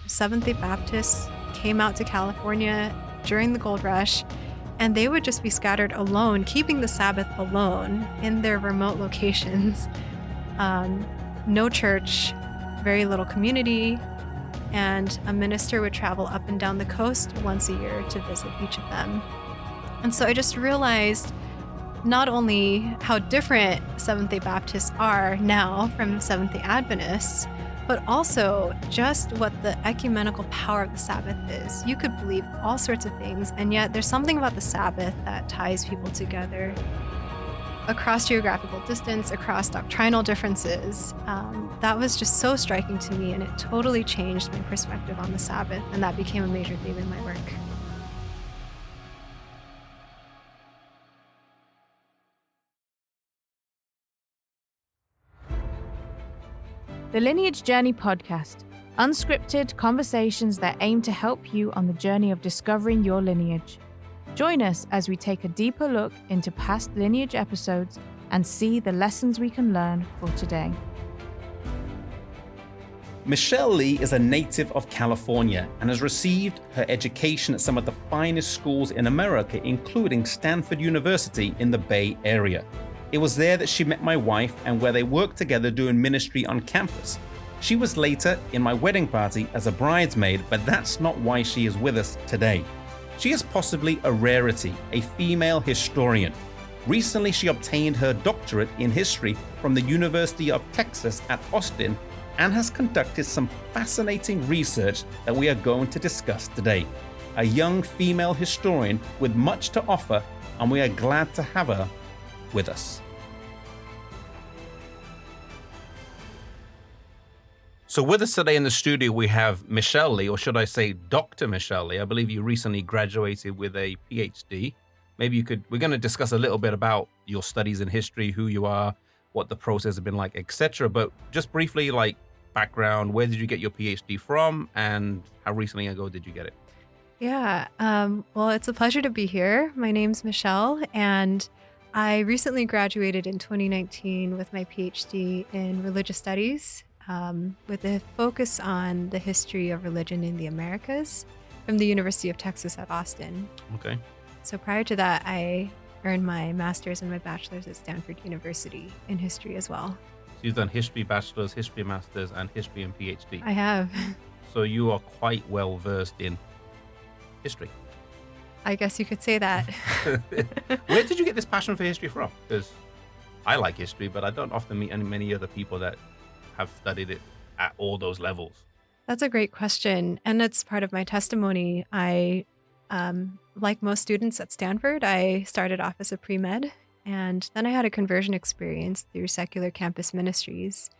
Seventh-day Baptists came out to California during the gold rush, and they would just be scattered alone, keeping the Sabbath alone in their remote locations. No church, very little community, and a minister would travel up and down the coast once a year to visit each of them. And so I just realized not only how different Seventh-day Baptists are now from Seventh-day Adventists, but also just what the ecumenical power of the Sabbath is. You could believe all sorts of things, and yet there's something about the Sabbath that ties people together across geographical distance, across doctrinal differences. That was just so striking to me, and it totally changed my perspective on the Sabbath, and that became a major theme in my work. The Lineage Journey podcast, unscripted conversations that aim to help you on the journey of discovering your lineage. Join us as we take a deeper look into past Lineage episodes and see the lessons we can learn for today. Michel Lee is a native of California and has received her education at some of the finest schools in America, including Stanford University in the Bay Area. It was there that she met my wife and where they worked together doing ministry on campus. She was later in my wedding party as a bridesmaid, but that's not why she is with us today. She is possibly a rarity, a female historian. Recently, she obtained her doctorate in history from the University of Texas at Austin and has conducted some fascinating research that we are going to discuss today. A young female historian with much to offer, and we are glad to have her with us. So with us today in the studio, we have Michel Lee, or should I say Dr. Michel Lee. I believe you recently graduated with a PhD. Maybe we're going to discuss a little bit about your studies in history, who you are, what the process has been like, etc. But just briefly, like background, where did you get your PhD from and how recently ago did you get it? Yeah, well, it's a pleasure to be here. My name's Michelle, and I recently graduated in 2019 with my PhD in religious studies, with a focus on the history of religion in the Americas from the University of Texas at Austin. Okay. So prior to that, I earned my master's and my bachelor's at Stanford University in history as well. So you've done history bachelor's, history master's, and history and PhD. I have. So you are quite well versed in history. I guess you could say that. Where did you get this passion for history from? Because I like history, but I don't often meet many other people that have studied it at all those levels. That's a great question. And that's part of my testimony. I, like most students at Stanford, I started off as a pre-med, and then I had a conversion experience through secular campus ministries.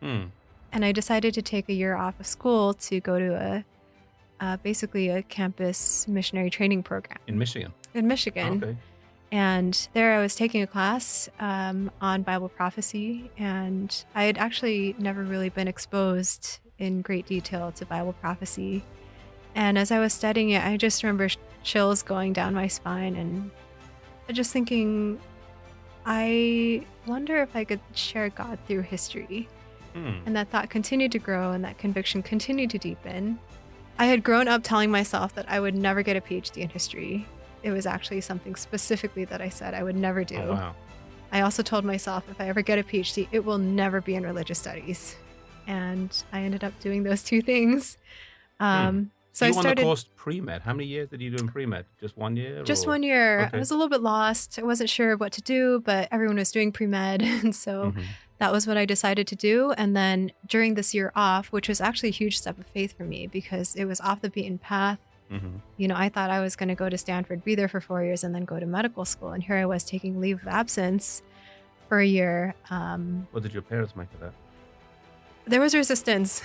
And I decided to take a year off of school to go to basically a campus missionary training program. In Michigan? In Michigan. Okay. And there I was taking a class on Bible prophecy, and I had actually never really been exposed in great detail to Bible prophecy. And as I was studying it, I just remember chills going down my spine and just thinking, I wonder if I could share God through history. And that thought continued to grow, and that conviction continued to deepen. I had grown up telling myself that I would never get a PhD in history. It was actually something specifically that I said I would never do. Oh, wow. I also told myself if I ever get a PhD, it will never be in religious studies. And I ended up doing those two things. So you I started on the course pre-med. How many years did you do in pre-med? Just 1 year? just 1 year. Okay. I was a little bit lost. I wasn't sure what to do, but everyone was doing pre-med. And so that was what I decided to do. And then during this year off, which was actually a huge step of faith for me because it was off the beaten path. You know, I thought I was going to go to Stanford, be there for 4 years, and then go to medical school. And here I was taking leave of absence for a year. What did your parents make of that? There was resistance.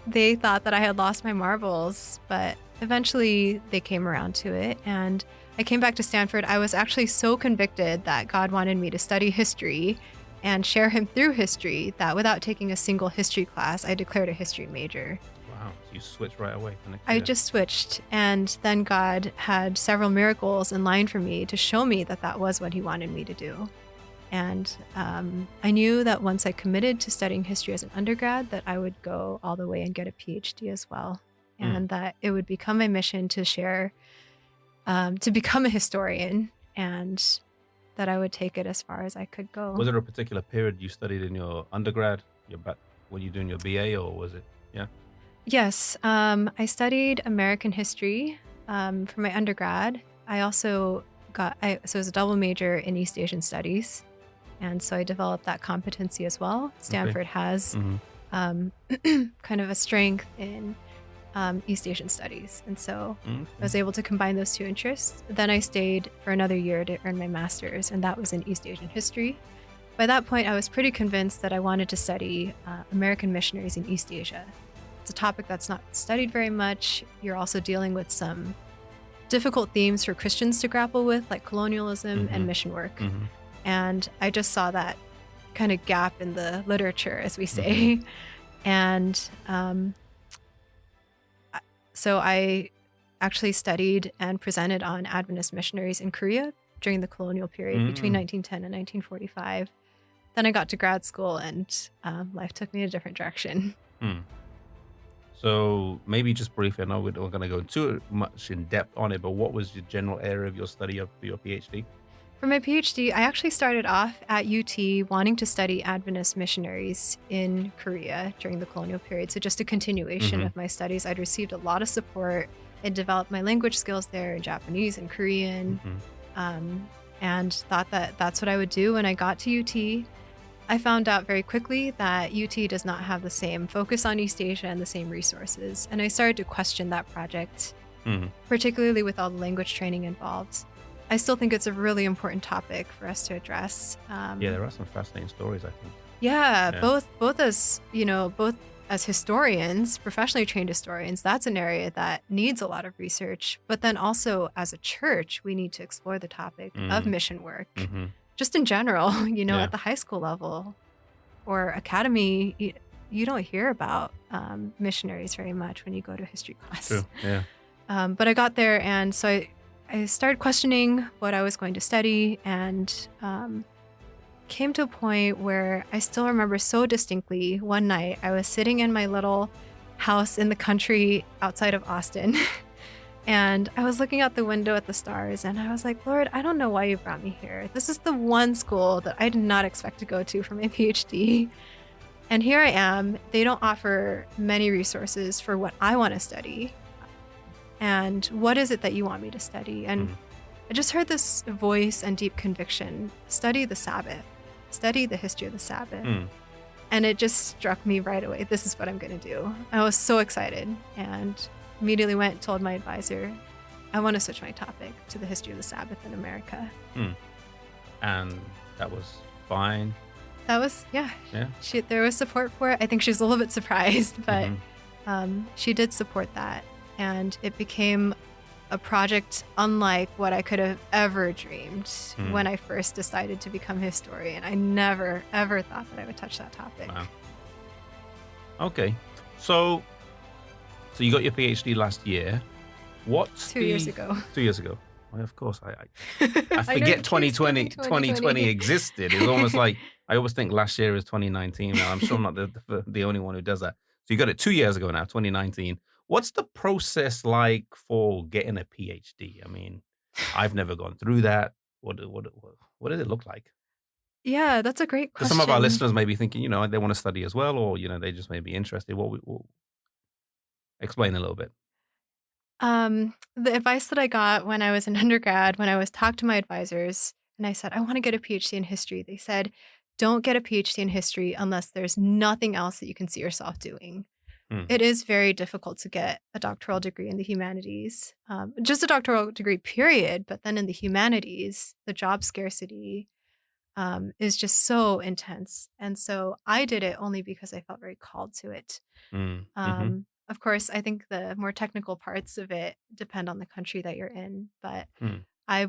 They thought that I had lost my marbles, but eventually they came around to it. And I came back to Stanford. I was actually so convicted that God wanted me to study history and share him through history that without taking a single history class, I declared a history major. Wow, so you switched right away. I just switched, and then God had several miracles in line for me to show me that that was what he wanted me to do. And I knew that once I committed to studying history as an undergrad, that I would go all the way and get a PhD as well. And that it would become my mission to share, to become a historian, and that I would take it as far as I could go. Was there a particular period you studied in your undergrad? Were you doing your BA, or was it? Yeah. Yes, I studied American history for my undergrad. I also so it was a double major in East Asian studies. And so I developed that competency as well. Stanford has kind of a strength in East Asian studies. And so I was able to combine those two interests. Then I stayed for another year to earn my master's, and that was in East Asian history. By that point, I was pretty convinced that I wanted to study American missionaries in East Asia. It's a topic that's not studied very much. You're also dealing with some difficult themes for Christians to grapple with, like colonialism and mission work. And I just saw that kind of gap in the literature, as we say. And so I actually studied and presented on Adventist missionaries in Korea during the colonial period between 1910 and 1945. Then I got to grad school, and life took me a different direction. So maybe just briefly, I know we're not going to go too much in depth on it, but what was the general area of your study for your PhD? For my PhD, I actually started off at UT wanting to study Adventist missionaries in Korea during the colonial period. So just a continuation of my studies. I'd received a lot of support and developed my language skills there in Japanese and Korean, and thought that that's what I would do when I got to UT. I found out very quickly that UT does not have the same focus on East Asia and the same resources. And I started to question that project, particularly with all the language training involved. I still think it's a really important topic for us to address. Yeah, there are some fascinating stories, I think. Yeah, both as, both as historians, professionally trained historians, that's an area that needs a lot of research. But then also as a church, we need to explore the topic of mission work. Just in general, at the high school level or academy, you don't hear about missionaries very much when you go to history class. True. Yeah. But I got there, and so I started questioning what I was going to study, and came to a point where I still remember so distinctly. One night, I was sitting in my little house in the country outside of Austin. And I was looking out the window at the stars, and I was like, Lord, I don't know why you brought me here. This is the one school that I did not expect to go to for my PhD. And here I am. They don't offer many resources for what I want to study. And what is it that you want me to study? And I just heard this voice and deep conviction: study the Sabbath, study the history of the Sabbath. And it just struck me right away. This is what I'm going to do. I was so excited, and immediately went and told my advisor, I want to switch my topic to the history of the Sabbath in America. And that was fine. That was, there was support for it. I think she was a little bit surprised, but she did support that. And it became a project unlike what I could have ever dreamed when I first decided to become a historian. I never, ever thought that I would touch that topic. Wow. Okay. So you got your PhD last year. What's 2 years ago. 2 years ago. Well, of course, I forget 2020 existed. It's almost like I always think last year is 2019. Now I'm sure I'm not the only one who does that. So you got it 2 years ago now, 2019. What's the process like for getting a PhD? I mean, I've never gone through that. What does it look like? Yeah, that's a great question. Some of our listeners may be thinking, they want to study as well, or they just may be interested. Explain a little bit. The advice that I got when I was an undergrad, when I was talked to my advisors, and I said, I want to get a PhD in history. They said, don't get a PhD in history unless there's nothing else that you can see yourself doing. It is very difficult to get a doctoral degree in the humanities, just a doctoral degree, period. But then in the humanities, the job scarcity is just so intense. And so I did it only because I felt very called to it. Of course, I think the more technical parts of it depend on the country that you're in. But I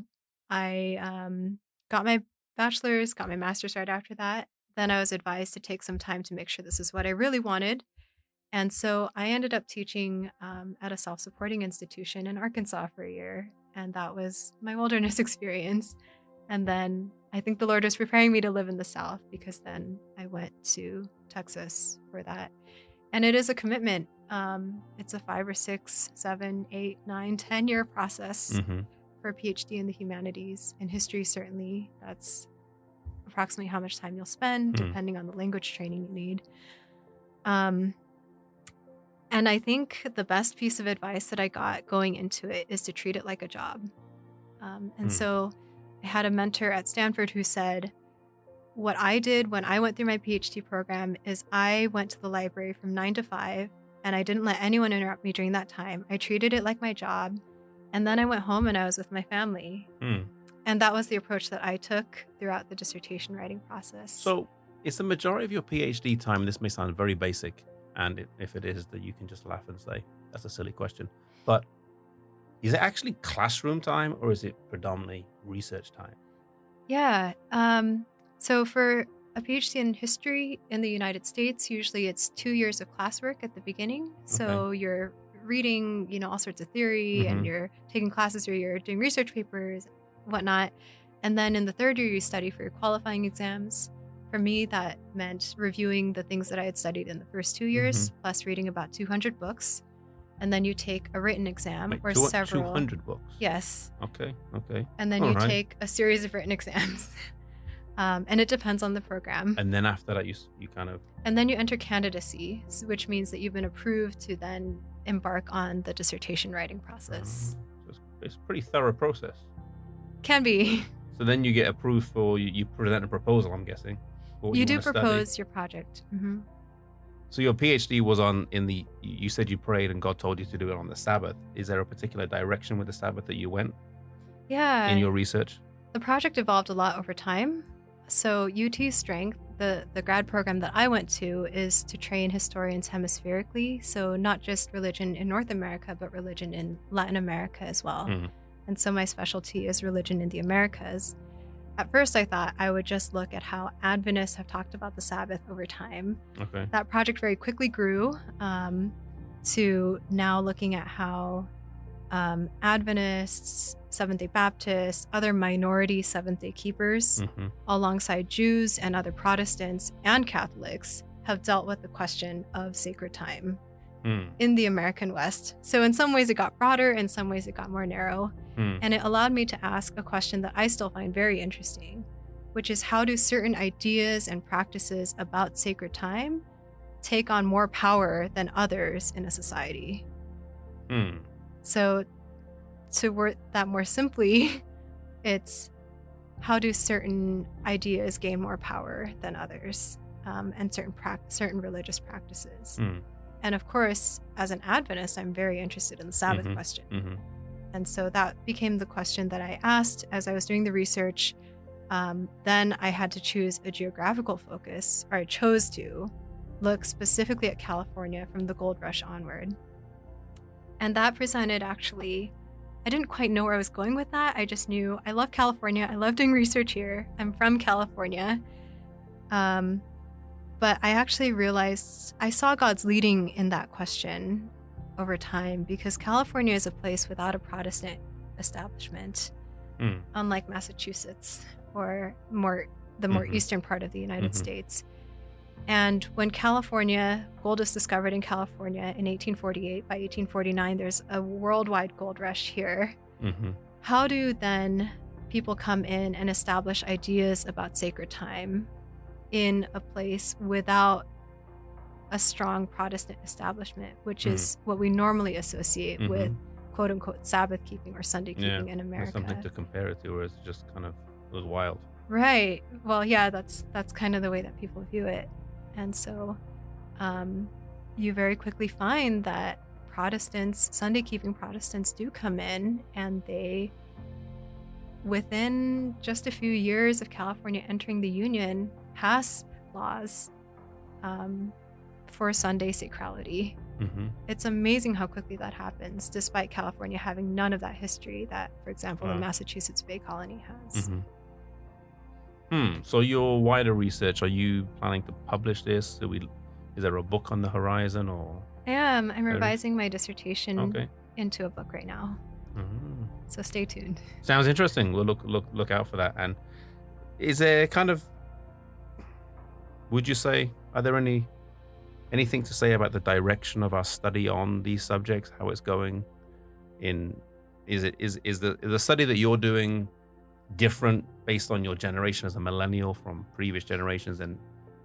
got my bachelor's, got my master's right after that. Then I was advised to take some time to make sure this is what I really wanted. And so I ended up teaching at a self-supporting institution in Arkansas for a year. And that was my wilderness experience. And then I think the Lord was preparing me to live in the South, because then I went to Texas for that. And it is a commitment. It's a 5 or 6, 7, 8, 9, 10-year process Mm-hmm. for a PhD in the humanities. In history, certainly, that's approximately how much time you'll spend, depending on the language training you need. And I think the best piece of advice that I got going into it is to treat it like a job. So I had a mentor at Stanford who said, what I did when I went through my PhD program is I went to the library from 9 to 5, and I didn't let anyone interrupt me during that time. I treated it like my job. And then I went home and I was with my family. And that was the approach that I took throughout the dissertation writing process. So is the majority of your PhD time, this may sound very basic, and if it is, that you can just laugh and say, that's a silly question, but is it actually classroom time or is it predominantly research time? Yeah. So for a PhD in history in the United States, usually it's 2 years of classwork at the beginning. So you're reading, all sorts of theory, and you're taking classes, or you're doing research papers, whatnot. And then in the third year, you study for your qualifying exams. For me, that meant reviewing the things that I had studied in the first 2 years, plus reading about 200 books. And then you take a written exam, Wait, or several. 200 books? Yes. Okay. And then All you right. take a series of written exams. And it depends on the program. And then after that, you kind of... And then you enter candidacy, which means that you've been approved to then embark on the dissertation writing process. So it's a pretty thorough process. Can be. So then you get approved for, you present a proposal, I'm guessing. for what You do wanna study. propose your project. So your PhD was you said you prayed and God told you to do it on the Sabbath. Is there a particular direction with the Sabbath that you went Yeah. in your research? The project evolved a lot over time. So UT Strength, the grad program that I went to, is to train historians hemispherically. So not just religion in North America, but religion in Latin America as well. And so my specialty is religion in the Americas. At first, I thought I would just look at how Adventists have talked about the Sabbath over time. Okay. That project very quickly grew to now looking at how Adventists, Seventh-day Baptists, other minority Seventh-day keepers, alongside Jews and other Protestants and Catholics, have dealt with the question of sacred time in the American West. So in some ways it got broader, in some ways it got more narrow. And it allowed me to ask a question that I still find very interesting, which is, how do certain ideas and practices about sacred time take on more power than others in a society? So to word that more simply, it's, how do certain ideas gain more power than others, and certain religious practices? And of course, as an Adventist, I'm very interested in the Sabbath question. And so that became the question that I asked as I was doing the research. Then I had to choose a geographical focus, or I chose to look specifically at California from the gold rush onward. And that presented, actually, I didn't quite know where I was going with that. I just knew I love California. I love doing research here. I'm from California. But I actually realized I saw God's leading in that question over time, because California is a place without a Protestant establishment, unlike Massachusetts or the more eastern part of the United States. And when gold is discovered in California in 1848, by 1849, there's a worldwide gold rush here. How do then people come in and establish ideas about sacred time in a place without a strong Protestant establishment, which is what we normally associate with quote unquote Sabbath keeping or Sunday keeping in America? There's something to compare it to, or it's just kind of, it was wild. Right. Well, yeah, that's kind of the way that people view it. And so you very quickly find that Protestants, Sunday keeping Protestants, do come in, and they, within just a few years of California entering the Union, pass laws for Sunday sacrality. It's amazing how quickly that happens, despite California having none of that history that, for example, the Massachusetts Bay Colony has. So your wider research, are you planning to publish this? Is there a book on the horizon, or? I am. I'm revising my dissertation Okay. into a book right now. So stay tuned. Sounds interesting. We'll look out for that. And is there kind of, would you say, are there anything to say about the direction of our study on these subjects, how it's going? Is the study that you're doing different based on your generation as a millennial from previous generations in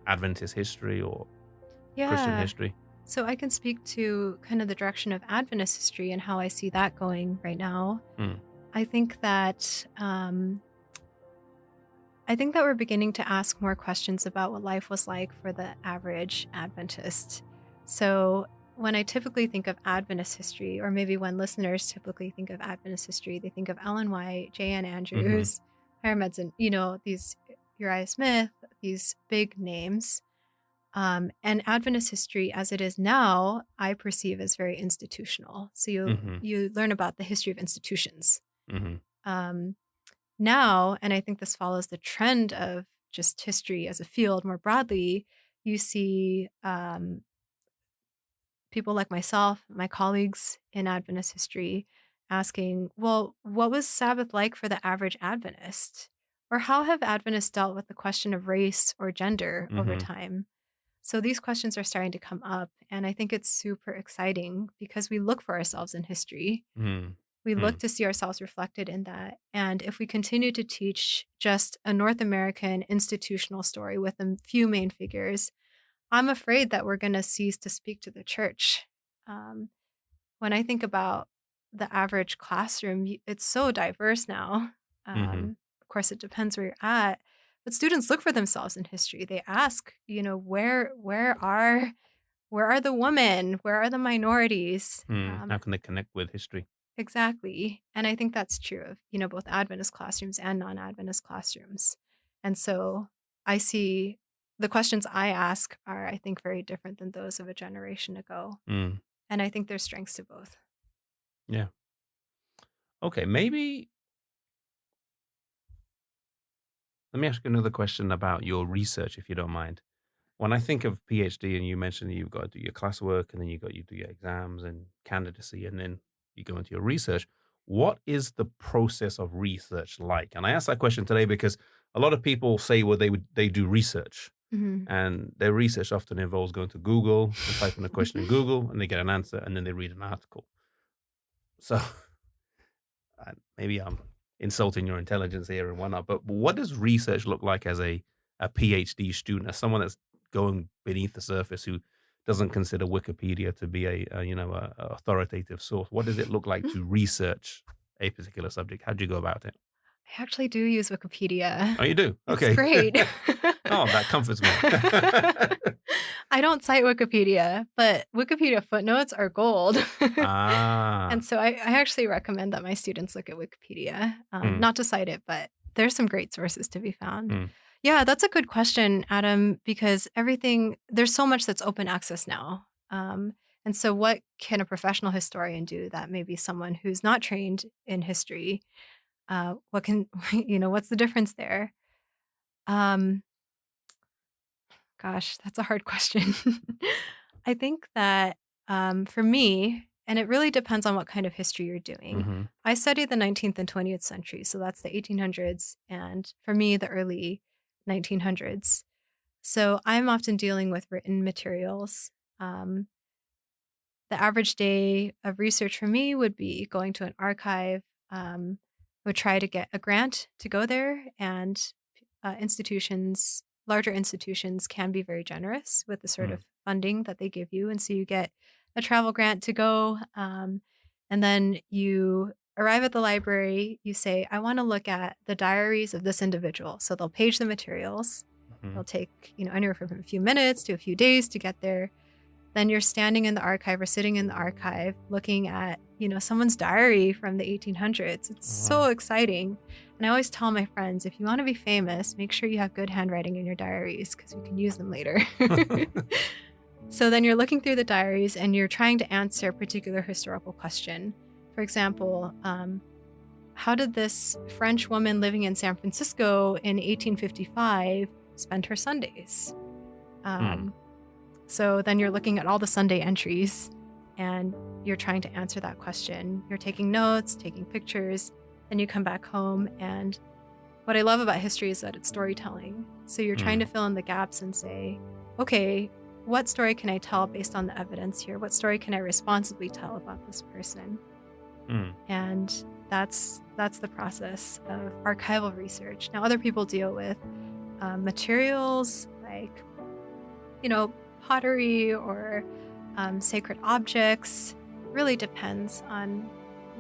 Adventist history or Christian Yeah. history? So I can speak to kind of the direction of Adventist history and how I see that going right now. Mm. I think that we're beginning to ask more questions about what life was like for the average Adventist. So when I typically think of Adventist history, or maybe when listeners typically think of Adventist history, they think of Ellen White, J.N. Andrews, Hiram Edson, these Uriah Smith, these big names. And Adventist history, as it is now, I perceive as very institutional. So you learn about the history of institutions. Now, and I think this follows the trend of just history as a field more broadly, you see people like myself, my colleagues in Adventist history, asking, well, what was Sabbath like for the average Adventist? Or how have Adventists dealt with the question of race or gender over time? So these questions are starting to come up, and I think it's super exciting because we look for ourselves in history. We look to see ourselves reflected in that. And if we continue to teach just a North American institutional story with a few main figures, I'm afraid that we're going to cease to speak to the church. When I think about the average classroom, it's so diverse now. Of course, it depends where you're at. But students look for themselves in history. They ask, where are the women? Where are the minorities? How can they connect with history? Exactly. And I think that's true of, both Adventist classrooms and non-Adventist classrooms. And so I see the questions I ask are, I think, very different than those of a generation ago. And I think there's strengths to both. Yeah. Okay, maybe let me ask you another question about your research, if you don't mind. When I think of PhD, and you mentioned you've got to do your classwork, and then you do your exams and candidacy, and then you go into your research. What is the process of research like? And I asked that question today because a lot of people say, well, they do research, and their research often involves going to Google and typing a question in Google, and they get an answer, and then they read an article. So maybe I'm insulting your intelligence here and whatnot, but what does research look like as a PhD student, as someone that's going beneath the surface who doesn't consider Wikipedia to be a authoritative source? What does it look like to research a particular subject? How do you go about it? I actually do use Wikipedia. Oh, you do? Okay. It's great. Oh, that comforts me. I don't cite Wikipedia, but Wikipedia footnotes are gold. And so I actually recommend that my students look at Wikipedia, not to cite it, but there's some great sources to be found. Yeah, that's a good question, Adam, because there's so much that's open access now. And so what can a professional historian do that maybe someone who's not trained in history, what's the difference there? Gosh, that's a hard question. I think that for me, and it really depends on what kind of history you're doing. I study the 19th and 20th century, so that's the 1800s, and for me, the early 1900s. So I'm often dealing with written materials. The average day of research for me would be going to an archive, would try to get a grant to go there, and larger institutions can be very generous with the sort of funding that they give you. And so you get a travel grant to go. And then you arrive at the library, you say, I want to look at the diaries of this individual. So they'll page the materials. It'll take, anywhere from a few minutes to a few days to get there. Then you're standing in the archive or sitting in the archive looking at, someone's diary from the 1800s. It's so exciting. And I always tell my friends, if you want to be famous, make sure you have good handwriting in your diaries because we can use them later. So then you're looking through the diaries and you're trying to answer a particular historical question. For example, how did this French woman living in San Francisco in 1855 spend her Sundays? So then you're looking at all the Sunday entries and you're trying to answer that question. You're taking notes, taking pictures, then you come back home. And what I love about history is that it's storytelling. So you're trying to fill in the gaps and say, okay, what story can I tell based on the evidence here? What story can I responsibly tell about this person? And that's the process of archival research. Now, other people deal with materials like, pottery or sacred objects. Really depends on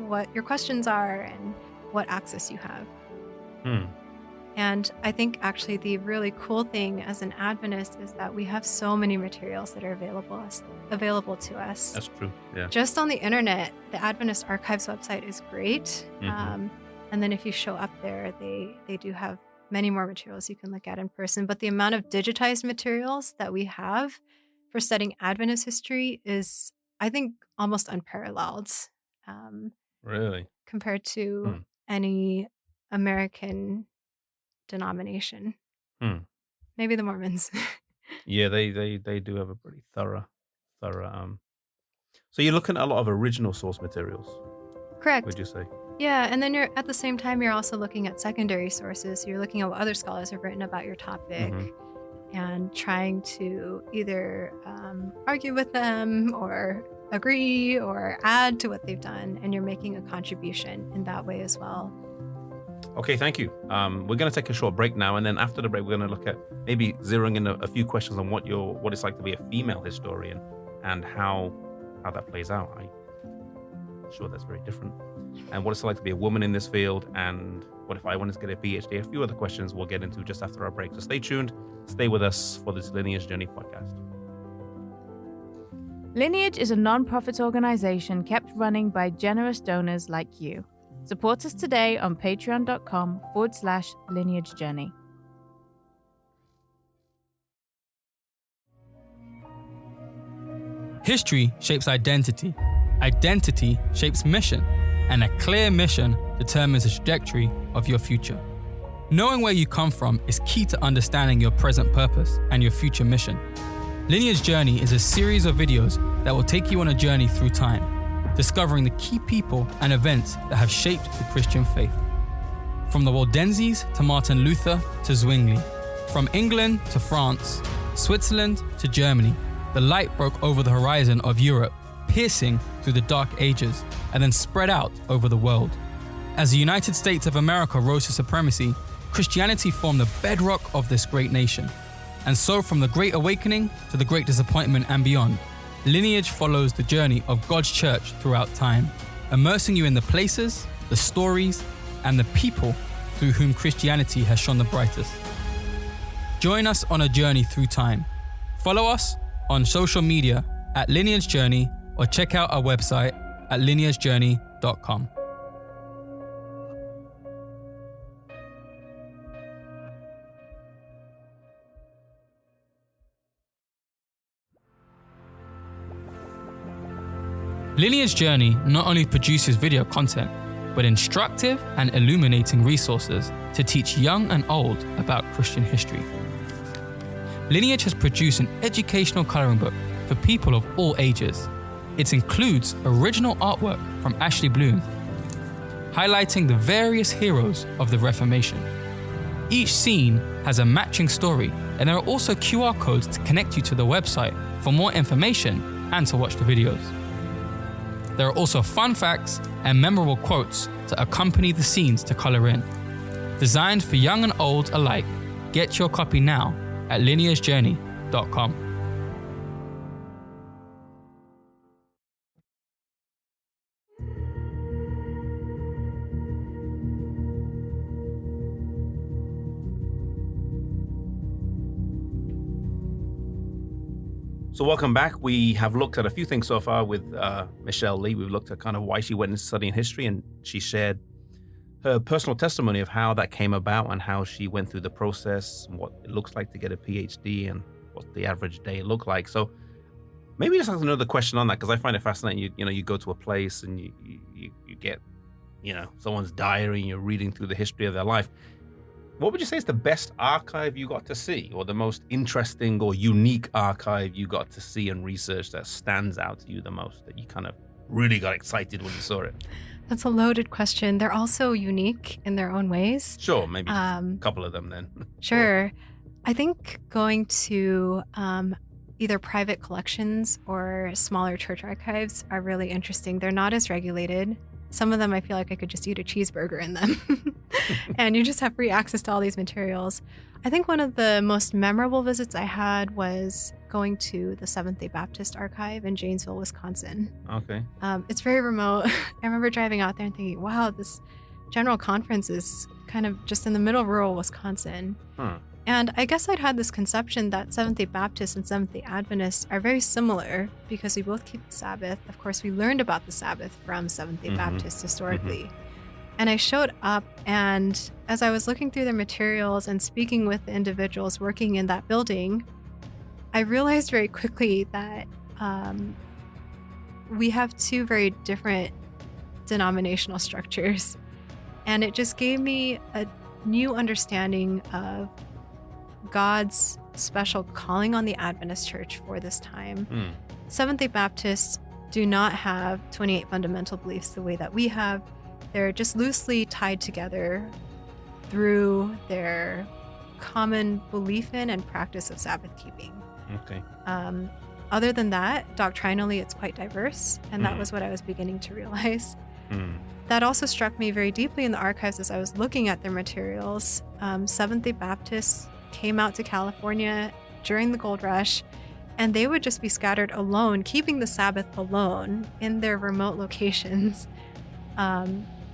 what your questions are and what access you have. And I think actually the really cool thing as an Adventist is that we have so many materials that are available to us. That's true. Yeah. Just on the internet, the Adventist Archives website is great. And then if you show up there, they do have many more materials you can look at in person. But the amount of digitized materials that we have for studying Adventist history is, I think, almost unparalleled. Really? Compared to any American denomination. Maybe the Mormons. Yeah, they do have a pretty thorough. So you're looking at a lot of original source materials. Correct. Would you say? Yeah, and then at the same time you're also looking at secondary sources. You're looking at what other scholars have written about your topic and trying to either argue with them or agree or add to what they've done, and you're making a contribution in that way as well. Okay, thank you. We're going to take a short break now, and then after the break, we're going to look at maybe zeroing in a few questions on what it's like to be a female historian and how that plays out. I'm sure that's very different. And what it's like to be a woman in this field, and what if I wanted to get a PhD? A few other questions we'll get into just after our break. So stay tuned. Stay with us for this Lineage Journey podcast. Lineage is a non-profit organization kept running by generous donors like you. Support us today on patreon.com/Lineage Journey. History shapes identity. Identity shapes mission. And a clear mission determines the trajectory of your future. Knowing where you come from is key to understanding your present purpose and your future mission. Lineage Journey is a series of videos that will take you on a journey through time, discovering the key people and events that have shaped the Christian faith. From the Waldenses to Martin Luther to Zwingli, from England to France, Switzerland to Germany, the light broke over the horizon of Europe, piercing through the dark ages, and then spread out over the world. As the United States of America rose to supremacy, Christianity formed the bedrock of this great nation. And so from the Great Awakening to the Great Disappointment and beyond, Lineage follows the journey of God's church throughout time, immersing you in the places, the stories, and the people through whom Christianity has shone the brightest. Join us on a journey through time. Follow us on social media at Lineage Journey, or check out our website at lineagejourney.com. Lineage Journey not only produces video content, but instructive and illuminating resources to teach young and old about Christian history. Lineage has produced an educational coloring book for people of all ages. It includes original artwork from Ashley Bloom, highlighting the various heroes of the Reformation. Each scene has a matching story, and there are also QR codes to connect you to the website for more information and to watch the videos. There are also fun facts and memorable quotes to accompany the scenes to color in. Designed for young and old alike, get your copy now at lineagejourney.com. So welcome back. We have looked at a few things so far with Michel Lee. We've looked at kind of why she went into studying history, and she shared her personal testimony of how that came about and how she went through the process, and what it looks like to get a PhD and what the average day looked like. So maybe just ask another question on that, because I find it fascinating. You go to a place and you get, someone's diary and you're reading through the history of their life. What would you say is the best archive you got to see, or the most interesting or unique archive you got to see and research that stands out to you the most, that you kind of really got excited when you saw it? That's a loaded question. They're also unique in their own ways. Sure, maybe just a Um, couple of them then. Sure. I think going to either private collections or smaller church archives are really interesting. They're not as regulated. Some of them, I feel like I could just eat a cheeseburger in them. And you just have free access to all these materials. I think one of the most memorable visits I had was going to the Seventh-day Baptist Archive in Janesville, Wisconsin. Okay. It's very remote. I remember driving out there and thinking, wow, this general conference is kind of just in the middle of rural Wisconsin. Huh. And I guess I'd had this conception that Seventh-day Baptists and Seventh-day Adventists are very similar because we both keep the Sabbath. Of course, we learned about the Sabbath from Seventh-day Baptists historically. And I showed up, and as I was looking through their materials and speaking with the individuals working in that building, I realized very quickly that we have two very different denominational structures. And it just gave me a new understanding of God's special calling on the Adventist church for this time. Seventh-day Baptists do not have 28 fundamental beliefs the way that we have. They're just loosely tied together through their common belief in and practice of Sabbath keeping. Okay. Other than that, doctrinally, it's quite diverse, and that was what I was beginning to realize. That also struck me very deeply in the archives as I was looking at their materials. Seventh-day Baptists came out to California during the gold rush, and they would just be scattered alone, keeping the Sabbath alone in their remote locations.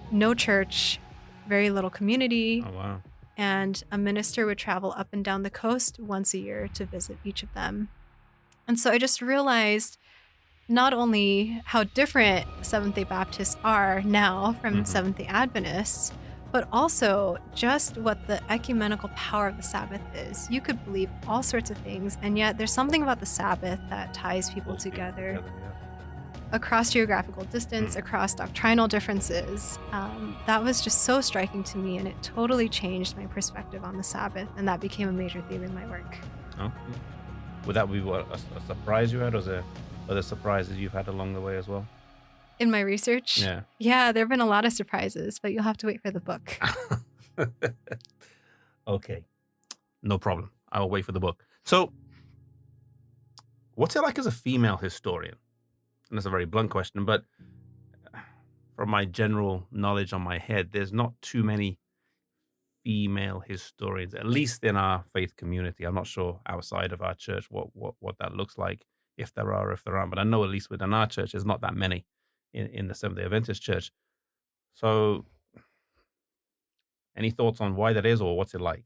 No church, very little community. Oh, wow. And a minister would travel up and down the coast once a year to visit each of them. And so I just realized not only how different Seventh-day Baptists are now from Seventh-day Adventists, but also just what the ecumenical power of the Sabbath is. You could believe all sorts of things, and yet there's something about the Sabbath that ties people together across geographical distance, across doctrinal differences. That was just so striking to me, and it totally changed my perspective on the Sabbath, and that became a major theme in my work. Okay. Would that be a surprise you had, or other surprises you've had along the way as well? In my research? Yeah. Yeah, there have been a lot of surprises, but you'll have to wait for the book. Okay. No problem. I will wait for the book. So, what's it like as a female historian? And that's a very blunt question, but from my general knowledge on my head, there's not too many female historians, at least in our faith community. I'm not sure outside of our church what that looks like, if there are, if there aren't. But I know at least within our church, there's not that many in the Seventh-day Adventist church. So, any thoughts on why that is, or what's it like?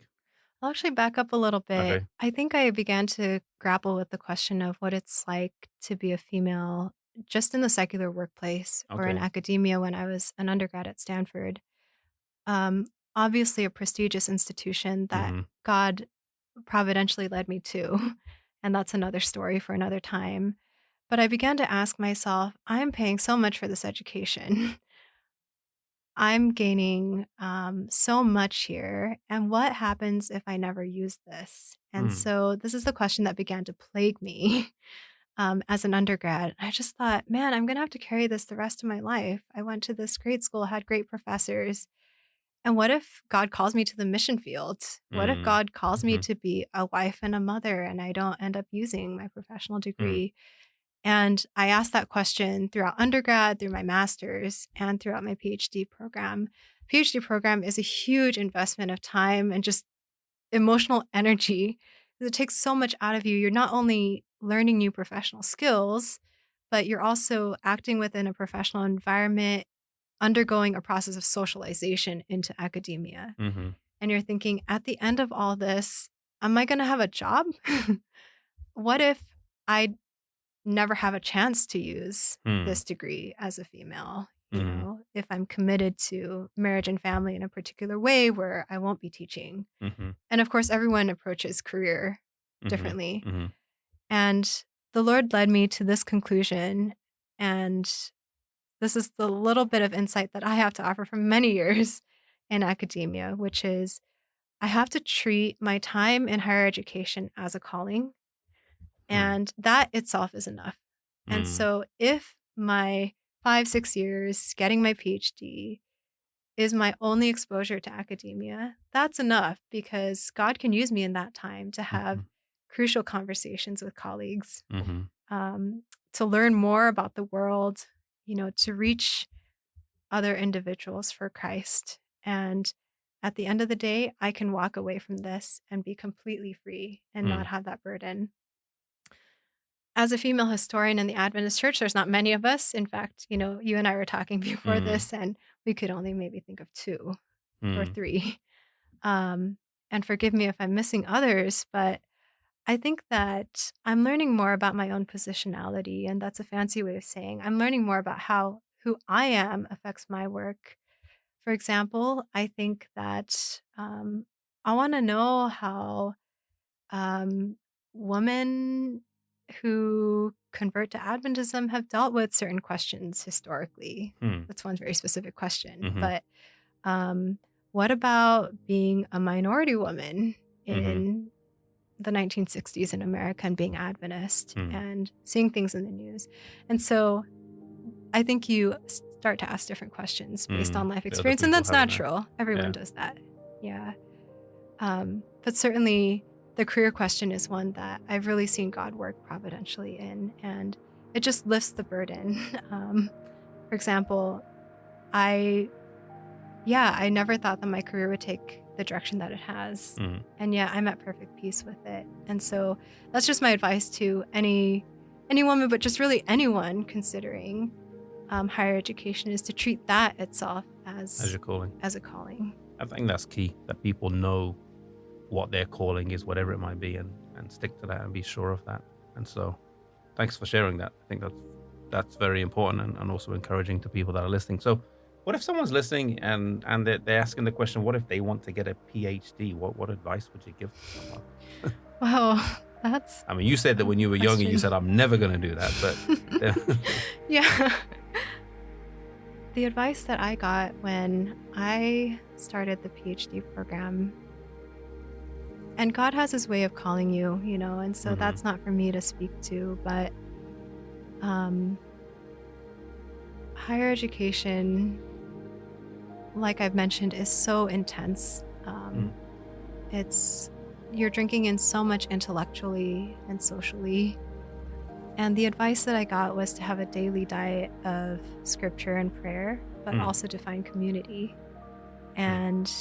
I'll actually back up a little bit. Okay. I think I began to grapple with the question of what it's like to be a female just in the secular workplace or in Okay. academia when I was an undergrad at Stanford. Obviously, a prestigious institution that hmm God providentially led me to. And that's another story for another time. But I began to ask myself, I'm paying so much for this education. I'm gaining so much here. And what happens if I never use this? And Hmm. so this is the question that began to plague me as an undergrad. I just thought, man, I'm going to have to carry this the rest of my life. I went to this great school, had great professors. And what if God calls me to the mission field? What if Mm. God calls me hmm to be a wife and a mother and I don't end up using my professional Mm. degree? And I asked that question throughout undergrad, through my master's, and throughout my PhD program. PhD program is a huge investment of time and just emotional energy. It takes so much out of you. You're not only learning new professional skills, but you're also acting within a professional environment, undergoing a process of socialization into academia. hmm And you're thinking, at the end of all this, am I going to have a job? What if I never have a chance to use Mm. this degree as a female? Mhm. If I'm committed to marriage and family in a particular way where I won't be teaching. hmm And of course, everyone approaches career hmm differently. hmm And the Lord led me to this conclusion. And this is the little bit of insight that I have to offer from many years in academia, which is I have to treat my time in higher education as a calling, and that itself is enough. And so if my 5-6 years getting my PhD is my only exposure to academia, that's enough, because God can use me in that time to have crucial conversations with colleagues, to learn more about the world, to reach other individuals for Christ. And at the end of the day, I can walk away from this and be completely free and not have that burden. As a female historian in the Adventist Church, there's not many of us. In fact, you and I were talking before this, and we could only maybe think of 2 or 3. And forgive me if I'm missing others, but I think that I'm learning more about my own positionality, and that's a fancy way of saying I'm learning more about how who I am affects my work. For example, I think that I want to know how women who convert to Adventism have dealt with certain questions historically. That's one very specific question. But what about being a minority woman in the 1960s in America and being Adventist and seeing things in the news? And so I think you start to ask different questions based on life experience, and that's natural. Everyone does that. Yeah. But certainly the career question is one that I've really seen God work providentially in, and it just lifts the burden. For example, I never thought that my career would take the direction that it has. And yet I'm at perfect peace with it. And so that's just my advice to any woman, but just really anyone considering higher education, is to treat that itself as your calling. As a calling. I think that's key, that people know what their calling is, whatever it might be, and stick to that and be sure of that. And so thanks for sharing that. I think that's very important and also encouraging to people that are listening. So what if someone's listening and they're asking the question, what if they want to get a PhD? What advice would you give to someone? Wow, that's... I mean, you said that when you were younger, you said, I'm never going to do that, but... Yeah. The advice that I got when I started the PhD program, and God has his way of calling you, and so that's not for me to speak to, but higher education, like I've mentioned, is so intense. You're drinking in so much intellectually and socially. And the advice that I got was to have a daily diet of scripture and prayer, but also to find community. And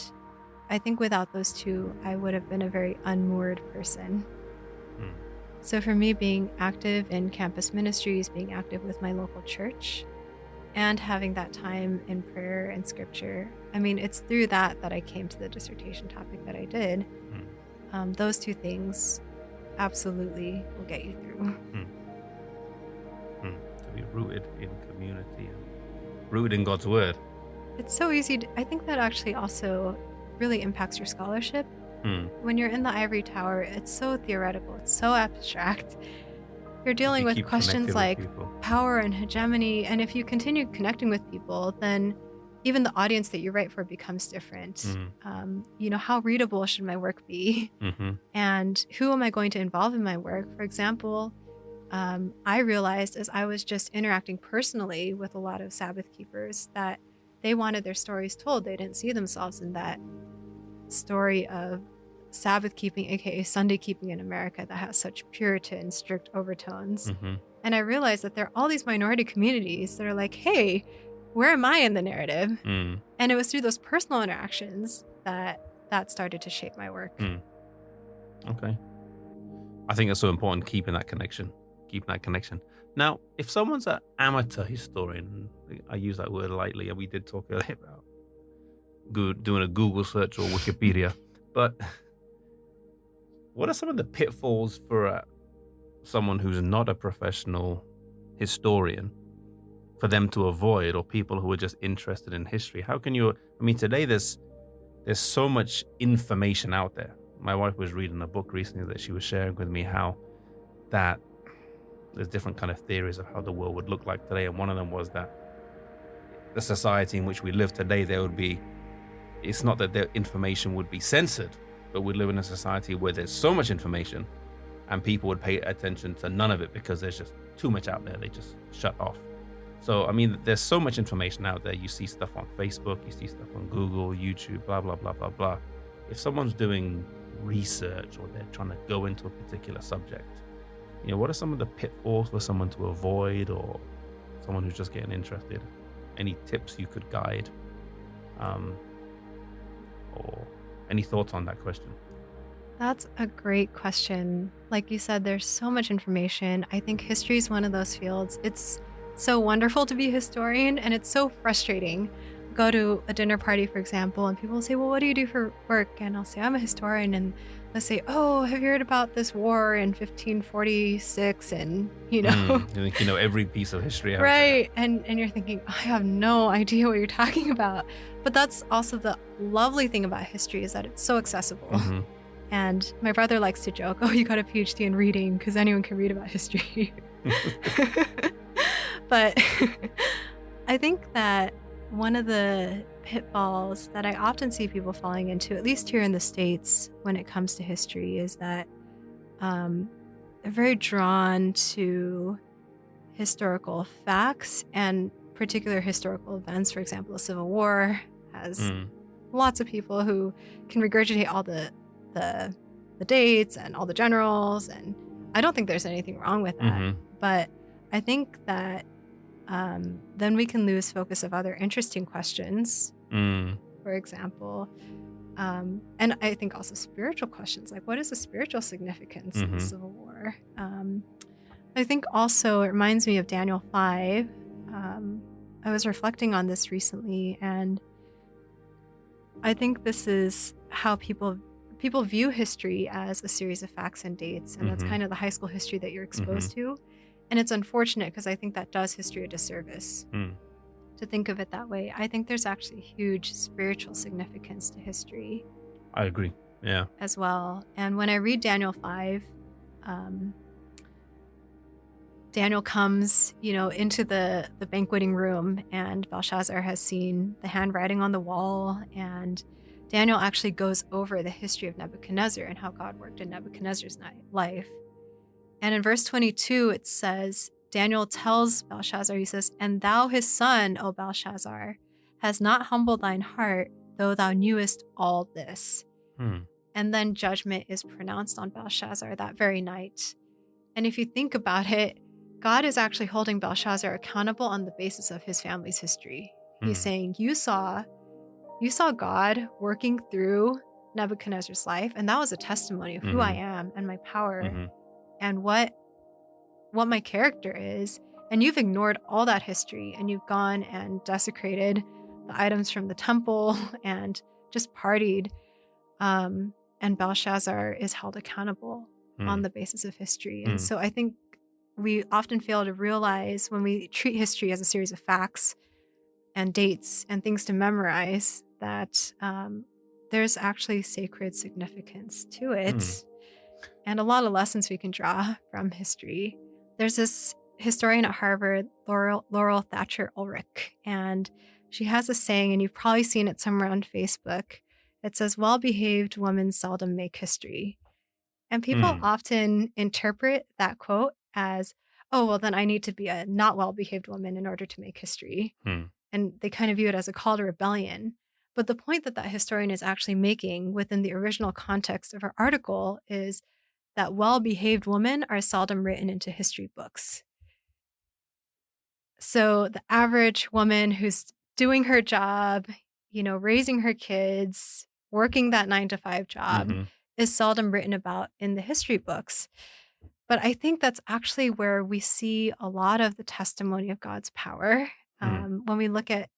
I think without those two, I would have been a very unmoored person. So for me, being active in campus ministries, being active with my local church, and having that time in prayer and scripture, I mean, it's through that I came to the dissertation topic that I did. Those two things absolutely will get you through. To be rooted in community and rooted in God's word. It's so easy. I think that actually also really impacts your scholarship. When you're in the ivory tower, it's so theoretical, it's so abstract. You're dealing with questions like power and hegemony, and if you continue connecting with people, then even the audience that you write for becomes different. How readable should my work be? And who am I going to involve in my work? For example, I realized as I was just interacting personally with a lot of Sabbath keepers that they wanted their stories told. They didn't see themselves in that story of Sabbath keeping, aka Sunday keeping in America, that has such Puritan, strict overtones. And I realized that there are all these minority communities that are like, hey, where am I in the narrative? And it was through those personal interactions that started to shape my work. Okay. I think it's so important, keeping that connection. Now, if someone's an amateur historian, I use that word lightly, and we did talk earlier about doing a Google search or Wikipedia, but what are some of the pitfalls for someone who's not a professional historian for them to avoid, or people who are just interested in history? How can you, today there's so much information out there. My wife was reading a book recently that she was sharing with me how that there's different kind of theories of how the world would look like today. And one of them was that the society in which we live today, it's not that the information would be censored, but we live in a society where there's so much information and people would pay attention to none of it because there's just too much out there. They just shut off. So, I mean, there's so much information out there. You see stuff on Facebook, you see stuff on Google, YouTube, blah, blah, blah, blah, blah. If someone's doing research or they're trying to go into a particular subject, what are some of the pitfalls for someone to avoid, or someone who's just getting interested? Any tips you could guide? Or any thoughts on that question? That's a great question. Like you said, there's so much information. I think history is one of those fields. It's so wonderful to be a historian, and it's so frustrating. Go to a dinner party, for example, and people will say, well, what do you do for work? And I'll say, I'm a historian. And they'll say, oh, have you heard about this war in 1546? And, You think you know every piece of history out there. right. And you're thinking, I have no idea what you're talking about. But that's also the lovely thing about history, is that it's so accessible. Mhm. And my brother likes to joke, oh, you got a PhD in reading because anyone can read about history. But I think that one of the pitfalls that I often see people falling into, at least here in the States, when it comes to history, is that they're very drawn to historical facts and particular historical events. For example, the Civil War has lots of people who can regurgitate all the dates and all the generals, and I don't think there's anything wrong with that. Mhm. But I think that then we can lose focus of other interesting questions, Mm. for example. And I think also spiritual questions, like what is the spiritual significance of the Mhm. Civil War? I think also it reminds me of Daniel 5. I was reflecting on this recently, and I think this is how people view history as a series of facts and dates, and that's Mhm. kind of the high school history that you're exposed to. And it's unfortunate because I think that does history a disservice Mm. to think of it that way. I think there's actually huge spiritual significance to history I agree. Yeah. as well. And when I read Daniel 5, Daniel comes, into the banqueting room, and Belshazzar has seen the handwriting on the wall, and Daniel actually goes over the history of Nebuchadnezzar and how God worked in Nebuchadnezzar's life. And in verse 22, it says, Daniel tells Belshazzar, he says, and thou his son, O Belshazzar, has not humbled thine heart, though thou knewest all this. Hmm. And then judgment is pronounced on Belshazzar that very night. And if you think about it, God is actually holding Belshazzar accountable on the basis of his family's history. He's Hmm. saying, you saw God working through Nebuchadnezzar's life, and that was a testimony of who I am and my power Mhm. and what my character is. And you've ignored all that history, and you've gone and desecrated the items from the temple and just partied. And Belshazzar is held accountable on the basis of history. And so I think we often fail to realize, when we treat history as a series of facts and dates and things to memorize, that there's actually sacred significance to it, and a lot of lessons we can draw from history. There's this historian at Harvard, Laurel Thatcher Ulrich, and she has a saying, and you've probably seen it somewhere on Facebook. It says, well-behaved women seldom make history. And people often interpret that quote as, oh, well, then I need to be a not well-behaved woman in order to make history. And they kind of view it as a call to rebellion. But the point that historian is actually making within the original context of her article is that well-behaved women are seldom written into history books. So the average woman who's doing her job, raising her kids, working that 9-to-5 job, is seldom written about in the history books. But I think that's actually where we see a lot of the testimony of God's power. When we look at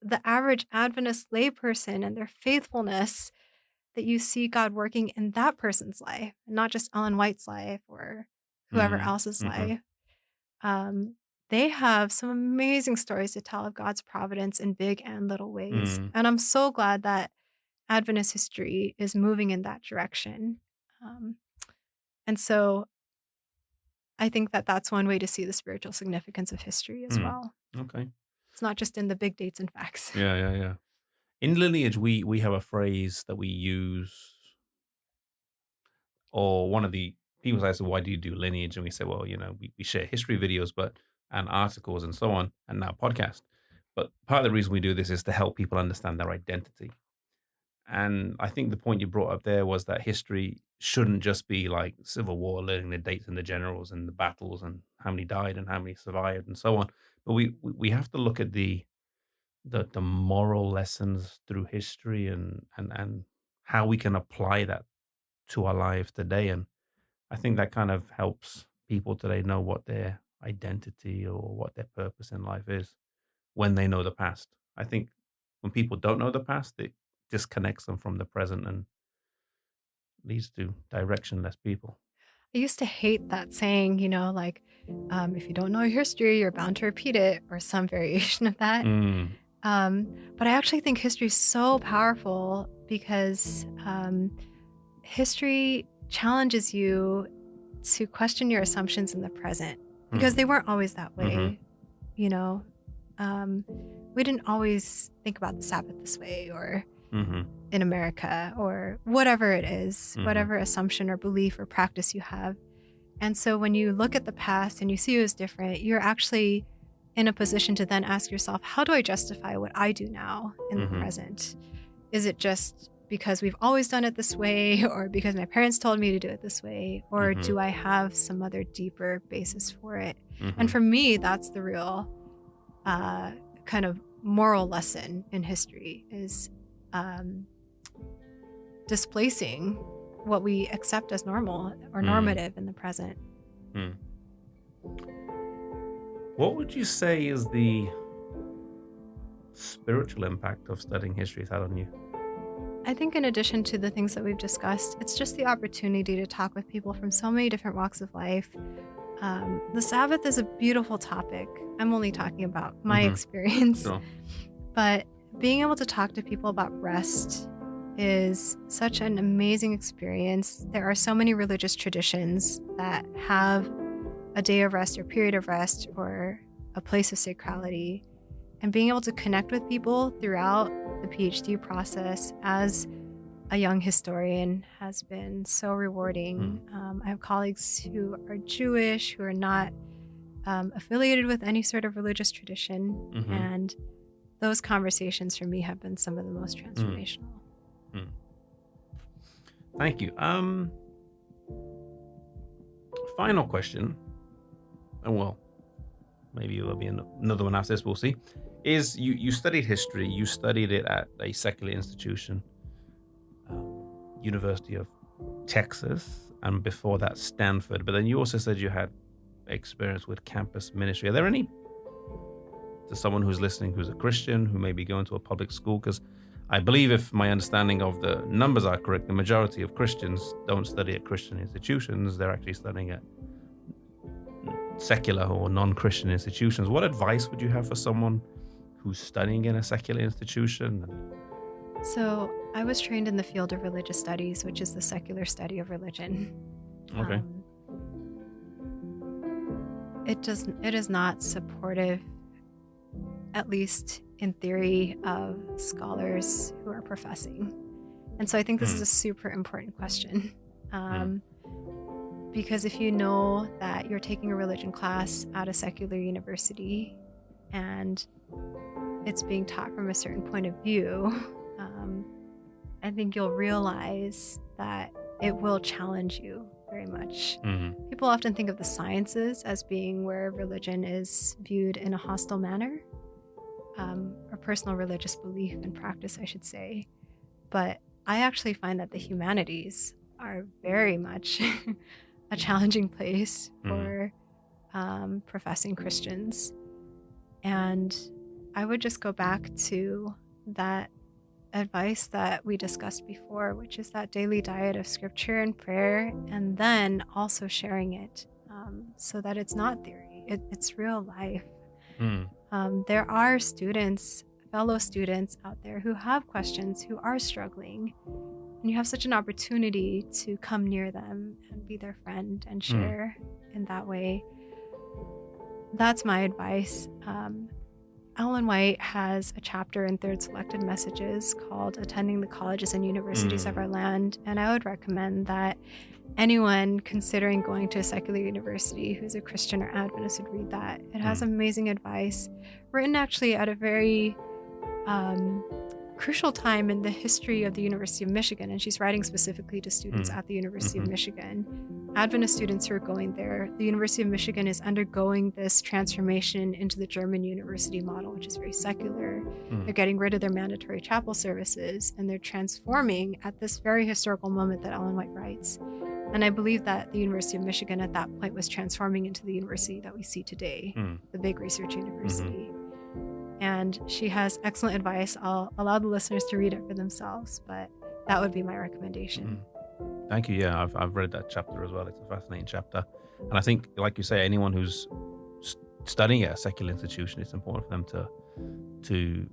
the average Adventist layperson and their faithfulness, that you see God working in that person's life, and not just Ellen White's life or whoever else's life. They have some amazing stories to tell of God's providence in big and little ways. And I'm so glad that Adventist history is moving in that direction. And so I think that that's one way to see the spiritual significance of history as well. Okay. It's not just in the big dates and facts. Yeah. In Lineage, we have a phrase that we use or one of the people say, why do you do Lineage? And we say, well, we share history videos, and articles and so on, and now podcast. But part of the reason we do this is to help people understand their identity. And I think the point you brought up there was that history shouldn't just be like Civil War, learning the dates and the generals and the battles and how many died and how many survived and so on. But we have to look at the moral lessons through history and how we can apply that to our lives today. And I think that kind of helps people today know what their identity or what their purpose in life is when they know the past. I think when people don't know the past, it disconnects them from the present and leads to directionless people. I used to hate that saying, if you don't know your history, you're bound to repeat it, or some variation of that. Mm, But I actually think history is so powerful because history challenges you to question your assumptions in the present because they weren't always that way. You know, we didn't always think about the Sabbath this way, or in America, or whatever it is, whatever assumption or belief or practice you have. And so when you look at the past and you see it as different, you're actually in a position to then ask yourself, how do I justify what I do now in the present? Is it just because we've always done it this way, or because my parents told me to do it this way, or do I have some other deeper basis for it? And for me, that's the real kind of moral lesson in history, is displacing what we accept as normal or normative in the present. What would you say is the spiritual impact of studying history has had on you? I think in addition to the things that we've discussed, it's just the opportunity to talk with people from so many different walks of life. The Sabbath is a beautiful topic. I'm only talking about my experience. Sure. But being able to talk to people about rest is such an amazing experience. There are so many religious traditions that have a day of rest or period of rest or a place of sacrality. And being able to connect with people throughout the PhD process as a young historian has been so rewarding. I have colleagues who are Jewish, who are not affiliated with any sort of religious tradition. And those conversations for me have been some of the most transformational. Thank you. Final question. Well, maybe there'll be another one after this, we'll see. Is you studied history, you studied it at a secular institution, University of Texas, and before that Stanford, but then you also said you had experience with campus ministry. Are there any, to someone who's listening who's a Christian, who may be going to a public school? Because I believe, if my understanding of the numbers are correct, the majority of Christians don't study at Christian institutions. They're actually studying at secular or non-Christian institutions. What advice would you have for someone who's studying in a secular institution? So I was trained in the field of religious studies, which is the secular study of religion. Okay. It is not supportive, at least in theory, of scholars who are professing. And so I think this is a super important question. Because if you know that you're taking a religion class at a secular university and it's being taught from a certain point of view, I think you'll realize that it will challenge you very much. People often think of the sciences as being where religion is viewed in a hostile manner, or personal religious belief and practice, I should say. But I actually find that the humanities are very much a challenging place for professing Christians. And I would just go back to that advice that we discussed before, which is that daily diet of scripture and prayer, and then also sharing it so that it's not theory, it's real life. There are students, fellow students out there who have questions, who are struggling, and you have such an opportunity to come near them and be their friend and share in that way. That's my advice. Ellen White has a chapter in Third Selected Messages called Attending the Colleges and Universities of Our Land. And I would recommend that anyone considering going to a secular university who's a Christian or Adventist would read that. It has amazing advice, written actually at a very crucial time in the history of the University of Michigan. And she's writing specifically to students at the University of Michigan. Adventist students who are going there. The University of Michigan is undergoing this transformation into the German university model, which is very secular. They're getting rid of their mandatory chapel services, and they're transforming at this very historical moment that Ellen White writes. And I believe that the University of Michigan at that point was transforming into the university that we see today, the big research university. And she has excellent advice. I'll allow the listeners to read it for themselves, but that would be my recommendation. Thank you. Yeah, I've read that chapter as well. It's a fascinating chapter. And I think, like you say, anyone who's studying at a secular institution, it's important for them to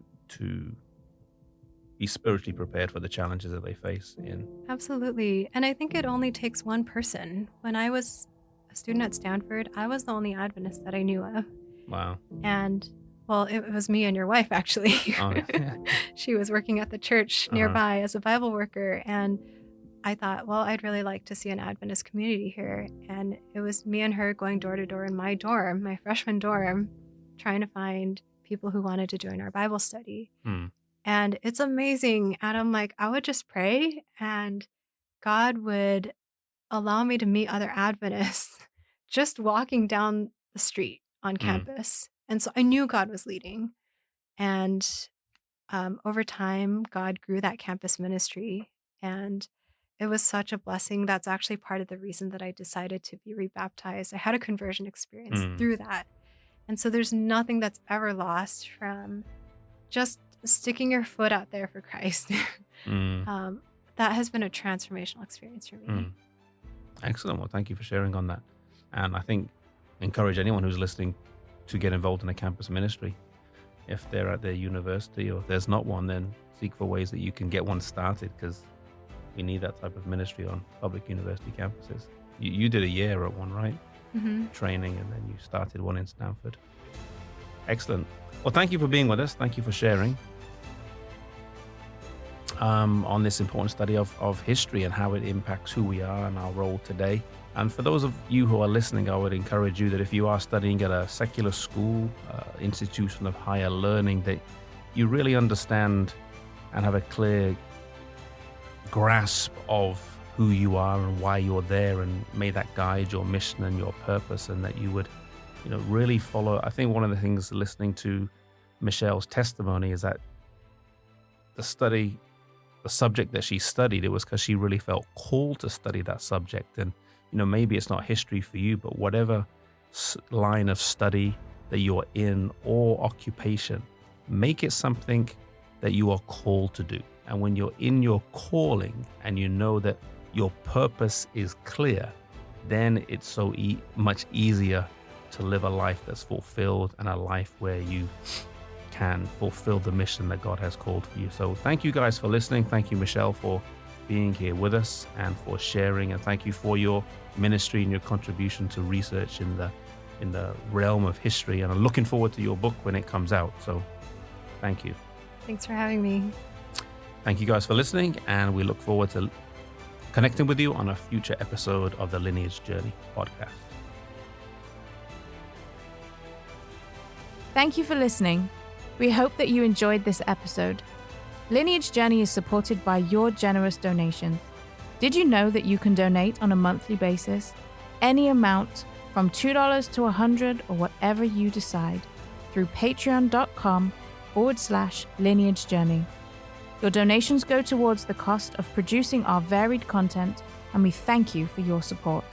be spiritually prepared for the challenges that they face in. Absolutely. And I think it only takes one person. When I was a student at Stanford, I was the only Adventist that I knew of. Wow. And well, it was me and your wife, actually. Oh, yeah. She was working at the church nearby as a Bible worker. And I thought, well, I'd really like to see an Adventist community here. And it was me and her going door to door in my dorm, my freshman dorm, trying to find people who wanted to join our Bible study. And it's amazing. And I'm like, I would just pray and God would allow me to meet other Adventists just walking down the street on campus. And so I knew God was leading. And over time, God grew that campus ministry. And it was such a blessing. That's actually part of the reason that I decided to be rebaptized. I had a conversion experience through that. And so there's nothing that's ever lost from just sticking your foot out there for Christ. That has been a transformational experience for me. Excellent. Well, thank you for sharing on that. And I think encourage anyone who's listening to get involved in a campus ministry. If they're at their university, or if there's not one, then seek for ways that you can get one started, because we need that type of ministry on public university campuses. You did a year at one, right? Training, and then you started one in Stanford. Excellent. Well, thank you for being with us. Thank you for sharing on this important study of history and how it impacts who we are and our role today. And for those of you who are listening, I would encourage you that if you are studying at a secular school, institution of higher learning, that you really understand and have a clear grasp of who you are and why you're there, and may that guide your mission and your purpose, and that you would, really follow. I think one of the things listening to Michel's testimony is that the subject that she studied, it was because she really felt called to study that subject. And maybe it's not history for you, but whatever line of study that you're in or occupation, make it something that you are called to do. And when you're in your calling and you know that your purpose is clear, then it's so much easier to live a life that's fulfilled, and a life where you can fulfill the mission that God has called for you. So thank you guys for listening. Thank you, Michel, for being here with us and for sharing. And thank you for your ministry and your contribution to research in the realm of history. And I'm looking forward to your book when it comes out. So thank you. Thanks for having me. Thank you guys for listening, and we look forward to connecting with you on a future episode of the Lineage Journey podcast. Thank you for listening. We hope that you enjoyed this episode. Lineage Journey is supported by your generous donations. Did you know that you can donate on a monthly basis? Any amount from $2 to $100 or whatever you decide through patreon.com/Lineage Journey. Your donations go towards the cost of producing our varied content, and we thank you for your support.